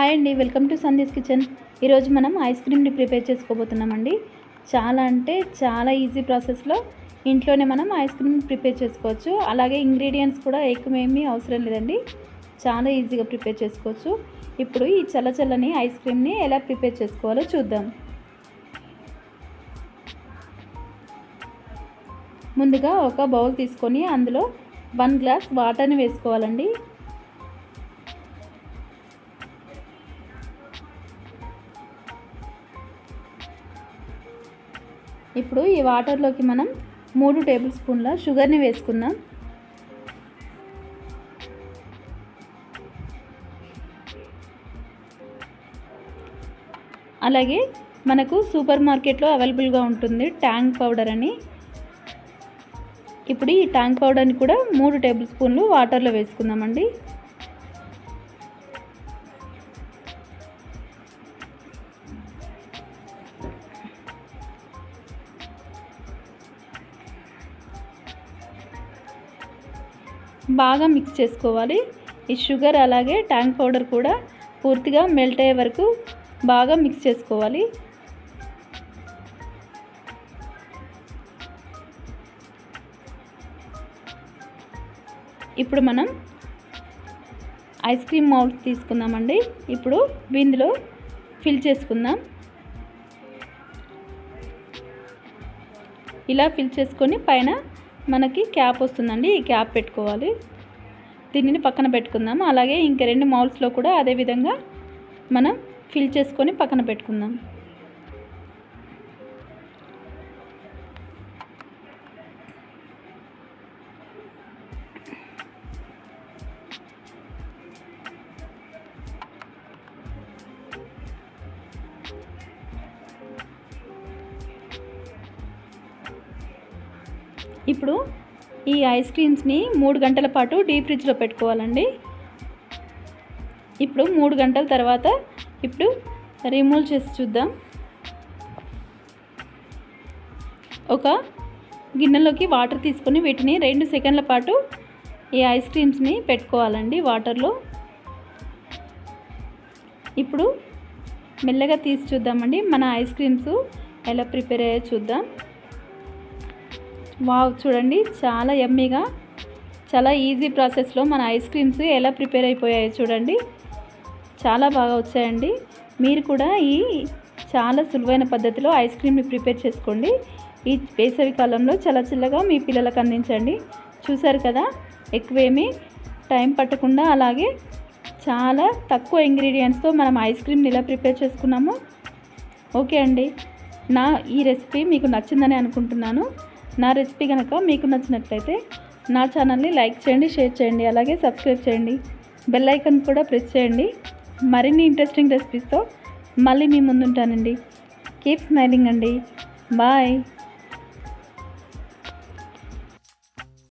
Hi అండి, welcome to సంధ్యస్ kitchen. ఈరోజు మనం ఐస్ క్రీమ్ని ప్రిపేర్ చేసుకోబోతున్నామండి. చాలా అంటే చాలా ఈజీ ప్రాసెస్లో ఇంట్లోనే మనం ఐస్ క్రీమ్ని ప్రిపేర్ చేసుకోవచ్చు. అలాగే ఇంగ్రీడియంట్స్ కూడా ఎక్కువేమీ అవసరం లేదండి, చాలా ఈజీగా ప్రిపేర్ చేసుకోవచ్చు. ఇప్పుడు ఈ చల్లచల్లని ఐస్ క్రీమ్ని ఎలా ప్రిపేర్ చేసుకోవాలో చూద్దాం. ముందుగా ఒక బౌల్ తీసుకొని అందులో 1 గ్లాస్ వాటర్ని వేసుకోవాలండి. ఇప్పుడు ఈ వాటర్లోకి మనం 3 టేబుల్ స్పూన్ల షుగర్ని వేసుకుందాం. అలాగే మనకు సూపర్ మార్కెట్లో అవైలబుల్గా ఉంటుంది ట్యాంగ్ పౌడర్ అని. ఇప్పుడు ఈ ట్యాంగ్ పౌడర్ని కూడా 3 టేబుల్ స్పూన్లు వాటర్లో వేసుకుందామండి. బాగా మిక్స్ చేసుకోవాలి. ఈ షుగర్ అలాగే ట్యాంగ్ పౌడర్ కూడా పూర్తిగా మెల్ట్ అయ్యే వరకు బాగా మిక్స్ చేసుకోవాలి. ఇప్పుడు మనం ఐస్ క్రీమ్ మౌల్డ్ తీసుకుందామండి. ఇప్పుడు ఇందులో ఫిల్ చేసుకుందాం. ఇలా ఫిల్ చేసుకొని పైన మనకి క్యాప్ వస్తుందండి, ఈ క్యాప్ పెట్టుకోవాలి. దీనిని పక్కన పెట్టుకుందాం. అలాగే ఇంక 2 మౌల్డ్స్లో కూడా అదే విధంగా మనం ఫిల్ చేసుకొని పక్కన పెట్టుకుందాం. ఇప్పుడు ఈ ఐస్ క్రీమ్స్ని 3 గంటల పాటు డీప్ ఫ్రిడ్జ్లో పెట్టుకోవాలండి. ఇప్పుడు 3 గంటల తర్వాత ఇప్పుడు రిమూవ్ చేసి చూద్దాం. ఒక గిన్నెలోకి వాటర్ తీసుకొని వీటిని 2 సెకండ్ల పాటు ఈ ఐస్ క్రీమ్స్ని పెట్టుకోవాలండి వాటర్లో. ఇప్పుడు మెల్లగా తీసి చూద్దామండి మన ఐస్ క్రీమ్స్ ఎలా ప్రిపేర్ అయ్యాయో చూద్దాం. వావ్, చూడండి చాలా యమ్మీగా చాలా ఈజీ ప్రాసెస్లో మన ఐస్ క్రీమ్స్ ఎలా ప్రిపేర్ అయిపోయాయో చూడండి. చాలా బాగా వచ్చాయండి. మీరు కూడా ఈ చాలా సులువైన పద్ధతిలో ఐస్ క్రీమ్ని ప్రిపేర్ చేసుకోండి. ఈ వేసవి కాలంలో చల్లగా మీ పిల్లలకు అందించండి. చూసారు కదా, ఎక్కువేమీ టైం పట్టకుండా అలాగే చాలా తక్కువ ఇంగ్రీడియంట్స్తో మనం ఐస్ క్రీమ్ని ఎలా ప్రిపేర్ చేసుకున్నాము. ఓకే అండి, నా ఈ రెసిపీ మీకు నచ్చిందని అనుకుంటున్నాను. నా రెసిపీ కనుక మీకు నచ్చినట్లయితే నా ఛానల్ని లైక్ చేయండి, షేర్ చేయండి, అలాగే సబ్స్క్రైబ్ చేయండి. బెల్ ఐకాన్ కూడా ప్రెస్ చేయండి. మరిన్ని ఇంట్రెస్టింగ్ రెసిపీస్తో మళ్ళీ మీ ముందుంటానండి. కీప్ స్మైలింగ్ అండి. బాయ్.